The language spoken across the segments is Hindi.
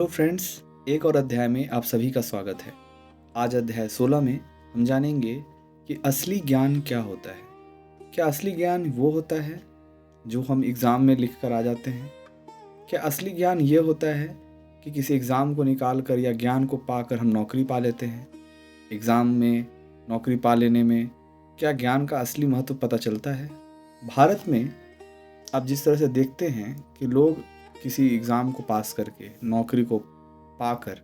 हेलो फ्रेंड्स, एक और अध्याय में आप सभी का स्वागत है। आज अध्याय 16 में हम जानेंगे कि असली ज्ञान क्या होता है। क्या असली ज्ञान वो होता है जो हम एग्ज़ाम में लिख कर आ जाते हैं? क्या असली ज्ञान ये होता है कि किसी एग्ज़ाम को निकाल कर या ज्ञान को पाकर हम नौकरी पा लेते हैं? एग्ज़ाम में नौकरी पा लेने में क्या ज्ञान का असली महत्व पता चलता है? भारत में आप जिस तरह से देखते हैं कि लोग किसी एग्ज़ाम को पास करके नौकरी को पाकर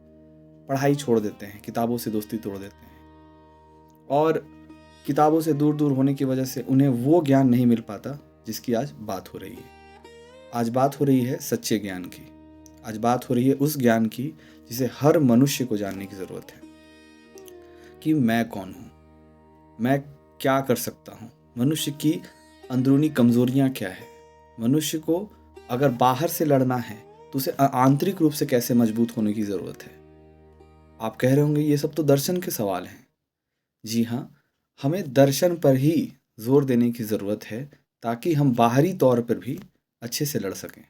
पढ़ाई छोड़ देते हैं, किताबों से दोस्ती तोड़ देते हैं और किताबों से दूर दूर होने की वजह से उन्हें वो ज्ञान नहीं मिल पाता जिसकी आज बात हो रही है। आज बात हो रही है सच्चे ज्ञान की। आज बात हो रही है उस ज्ञान की जिसे हर मनुष्य को जानने की ज़रूरत है कि मैं कौन हूँ, मैं क्या कर सकता हूँ, मनुष्य की अंदरूनी कमज़ोरियाँ क्या है, मनुष्य को अगर बाहर से लड़ना है तो उसे आंतरिक रूप से कैसे मजबूत होने की ज़रूरत है। आप कह रहे होंगे ये सब तो दर्शन के सवाल हैं। जी हाँ, हमें दर्शन पर ही जोर देने की ज़रूरत है ताकि हम बाहरी तौर पर भी अच्छे से लड़ सकें।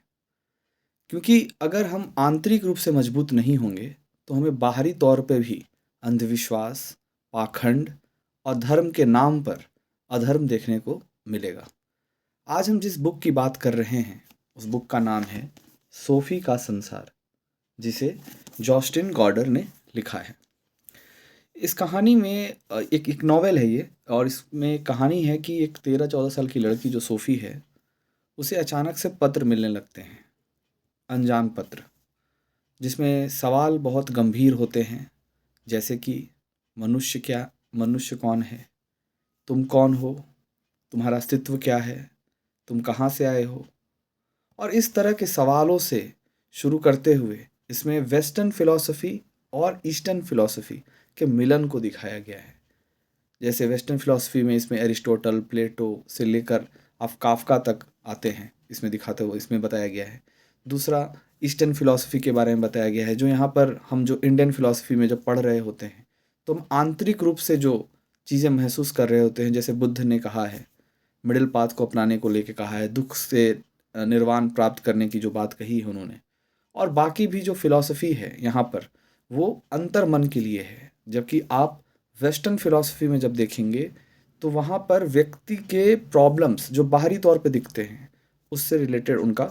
क्योंकि अगर हम आंतरिक रूप से मजबूत नहीं होंगे तो हमें बाहरी तौर पर भी अंधविश्वास, पाखंड और धर्म के नाम पर अधर्म देखने को मिलेगा। आज हम जिस बुक की बात कर रहे हैं उस बुक का नाम है सोफ़ी का संसार, जिसे जॉस्टिन गॉर्डर ने लिखा है। इस कहानी में एक नॉवेल है ये, और इसमें कहानी है कि एक 13-14 साल की लड़की जो सोफ़ी है, उसे अचानक से पत्र मिलने लगते हैं, अनजान पत्र, जिसमें सवाल बहुत गंभीर होते हैं, जैसे कि मनुष्य कौन है, तुम कौन हो, तुम्हारा अस्तित्व क्या है, तुम कहाँ से आए हो। और इस तरह के सवालों से शुरू करते हुए इसमें वेस्टर्न फ़िलॉसफ़ी और ईस्टर्न फ़िलॉसफ़ी के मिलन को दिखाया गया है। जैसे वेस्टर्न फ़िलॉसफ़ी में इसमें एरिस्टोटल, प्लेटो से लेकर आप काफ़्का तक आते हैं, इसमें बताया गया है। दूसरा ईस्टर्न फ़िलॉसफ़ी के बारे में बताया गया है, जो यहाँ पर हम जो इंडियन फ़िलॉसफ़ी में जब पढ़ रहे होते हैं तो हम आंतरिक रूप से जो चीज़ें महसूस कर रहे होते हैं, जैसे बुद्ध ने कहा है, मिडिल पाथ को अपनाने को लेके कहा है, दुख से निर्वाण प्राप्त करने की जो बात कही है उन्होंने, और बाकी भी जो फ़िलॉसफ़ी है यहाँ पर वो अंतर्मन के लिए है। जबकि आप वेस्टर्न फ़िलॉसफ़ी में जब देखेंगे तो वहाँ पर व्यक्ति के प्रॉब्लम्स जो बाहरी तौर पे दिखते हैं उससे रिलेटेड उनका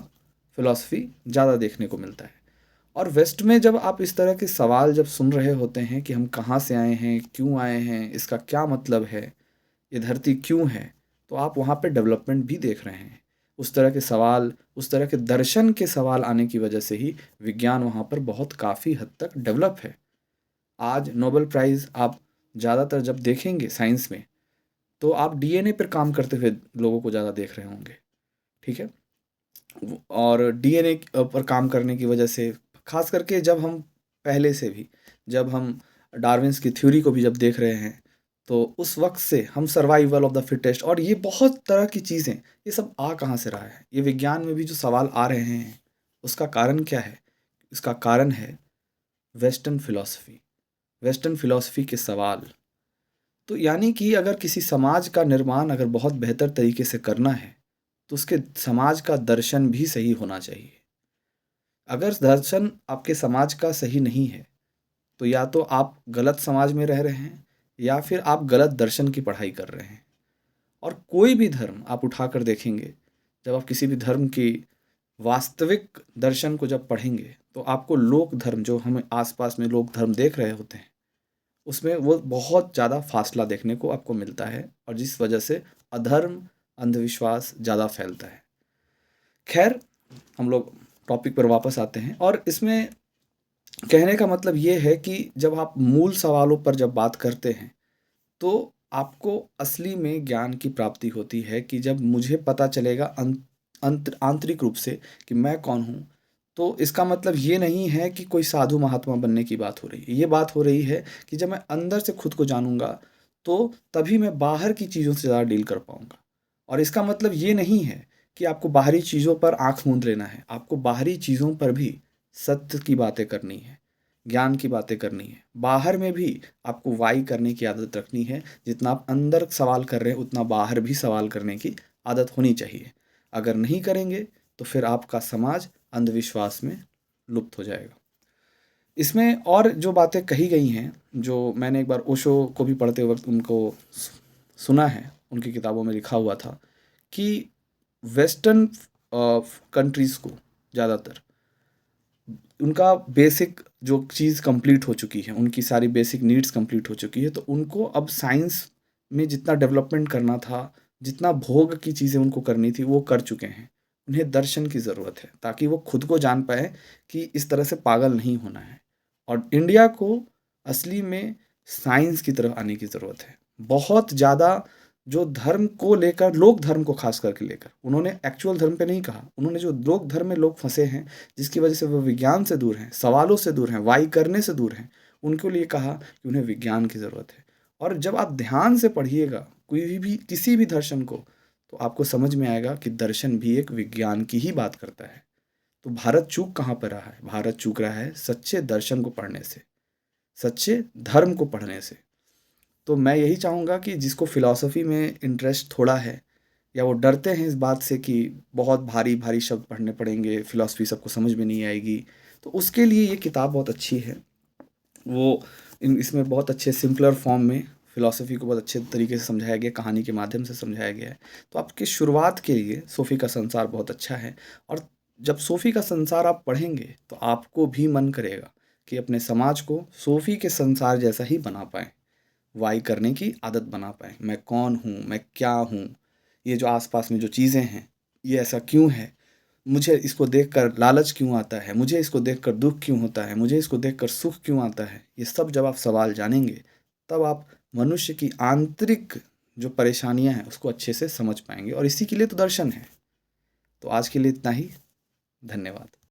फ़िलॉसफ़ी ज़्यादा देखने को मिलता है। और वेस्ट में जब आप इस तरह के सवाल जब सुन रहे होते हैं कि हम कहाँ से आए हैं, क्यों आए हैं, इसका क्या मतलब है, ये धरती क्यों है, तो आप वहाँ पे डेवलपमेंट भी देख रहे हैं। उस तरह के सवाल, उस तरह के दर्शन के सवाल आने की वजह से ही विज्ञान वहाँ पर बहुत काफ़ी हद तक डेवलप है। आज नोबेल प्राइज़ आप ज़्यादातर जब देखेंगे साइंस में, तो आप डीएनए पर काम करते हुए लोगों को ज़्यादा देख रहे होंगे, ठीक है? और डीएनए पर काम करने की वजह से, ख़ास करके जब हम पहले से भी, जब हम डार्विन्स की थ्योरी को भी जब देख रहे हैं, तो उस वक़्त से हम सर्वाइवल ऑफ द फिटेस्ट और ये बहुत तरह की चीज़ें, ये सब आ कहाँ से रहा है? ये विज्ञान में भी जो सवाल आ रहे हैं, उसका कारण क्या है? इसका कारण है वेस्टर्न फ़िलॉसफ़ी, वेस्टर्न फ़िलॉसफ़ी के सवाल। तो यानी कि अगर किसी समाज का निर्माण अगर बहुत बेहतर तरीके से करना है, तो उसके समाज का दर्शन भी सही होना चाहिए। अगर दर्शन आपके समाज का सही नहीं है, तो या तो आप गलत समाज में रह रहे हैं या फिर आप गलत दर्शन की पढ़ाई कर रहे हैं। और कोई भी धर्म आप उठाकर देखेंगे, जब आप किसी भी धर्म की वास्तविक दर्शन को जब पढ़ेंगे, तो आपको लोक धर्म, जो हम आस-पास में लोक धर्म देख रहे होते हैं, उसमें वो बहुत ज़्यादा फासला देखने को आपको मिलता है, और जिस वजह से अधर्म, अंधविश्वास ज़्यादा फैलता है। खैर, हम लोग टॉपिक पर वापस आते हैं, और इसमें कहने का मतलब ये है कि जब आप मूल सवालों पर जब बात करते हैं, तो आपको असली में ज्ञान की प्राप्ति होती है कि जब मुझे पता चलेगा आंतरिक रूप से कि मैं कौन हूँ, तो इसका मतलब ये नहीं है कि कोई साधु महात्मा बनने की बात हो रही है। ये बात हो रही है कि जब मैं अंदर से खुद को जानूँगा, तो तभी मैं बाहर की चीज़ों से ज़्यादा डील कर पाऊँगा। और इसका मतलब ये नहीं है कि आपको बाहरी चीज़ों पर आँख मूंद लेना है। आपको बाहरी चीज़ों पर भी सत्य की बातें करनी है, ज्ञान की बातें करनी है। बाहर में भी आपको वाई करने की आदत रखनी है। जितना आप अंदर सवाल कर रहे हैं, उतना बाहर भी सवाल करने की आदत होनी चाहिए। अगर नहीं करेंगे, तो फिर आपका समाज अंधविश्वास में लुप्त हो जाएगा। इसमें और जो बातें कही गई हैं, जो मैंने एक बार ओशो को भी पढ़ते वक़्त उनको सुना है, उनकी किताबों में लिखा हुआ था कि वेस्टर्न कंट्रीज़ को ज़्यादातर उनका बेसिक जो चीज़ कंप्लीट हो चुकी है, उनकी सारी बेसिक नीड्स कंप्लीट हो चुकी है, तो उनको अब साइंस में जितना डेवलपमेंट करना था, जितना भोग की चीज़ें उनको करनी थी, वो कर चुके हैं। उन्हें दर्शन की ज़रूरत है, ताकि वो खुद को जान पाएँ कि इस तरह से पागल नहीं होना है। और इंडिया को असली में साइंस की तरफ आने की ज़रूरत है। बहुत ज़्यादा जो धर्म को लेकर, लोक धर्म को ख़ास करके लेकर, उन्होंने एक्चुअल धर्म पे नहीं कहा, उन्होंने जो लोक धर्म में लोग फँसे हैं, जिसकी वजह से वो विज्ञान से दूर हैं, सवालों से दूर हैं, वाई करने से दूर हैं, उनके लिए कहा कि उन्हें विज्ञान की ज़रूरत है। और जब आप ध्यान से पढ़िएगा कोई भी किसी भी दर्शन को, तो आपको समझ में आएगा कि दर्शन भी एक विज्ञान की ही बात करता है। तो भारत चूक कहाँ पर रहा है? भारत चूक रहा है सच्चे दर्शन को पढ़ने से, सच्चे धर्म को पढ़ने से। तो मैं यही चाहूँगा कि जिसको फ़िलॉसफ़ी में इंटरेस्ट थोड़ा है, या वो डरते हैं इस बात से कि बहुत भारी-भारी शब्द पढ़ने पड़ेंगे, फ़िलॉसफ़ी सबको समझ में नहीं आएगी, तो उसके लिए ये किताब बहुत अच्छी है। वो इसमें बहुत अच्छे सिंपलर फॉर्म में फ़िलॉसफ़ी को बहुत अच्छे तरीके से समझाया गया है, कहानी के माध्यम से समझाया गया है। तो आपकी शुरुआत के लिए सोफ़ी का संसार बहुत अच्छा है। और जब सोफ़ी का संसार आप पढ़ेंगे, तो आपको भी मन करेगा कि अपने समाज को सोफ़ी के संसार जैसा ही बना पाएँ। वाई करने की आदत बना पाएँ। मैं कौन हूँ? मैं क्या हूँ? ये जो आस-पास में जो चीज़ें हैं, ये ऐसा क्यों है? मुझे इसको देखकर लालच क्यों आता है? मुझे इसको देखकर दुःख क्यों होता है? मुझे इसको देखकर सुख क्यों आता है? ये सब जब आप सवाल जानेंगे, तब आप मनुष्य की आंतरिक जो परेशानियाँ हैं, उसको अच्छे से समझ पाएँगे, और इसी के लिए तो दर्शन है। तो आज के लिए इतना ही। धन्यवाद।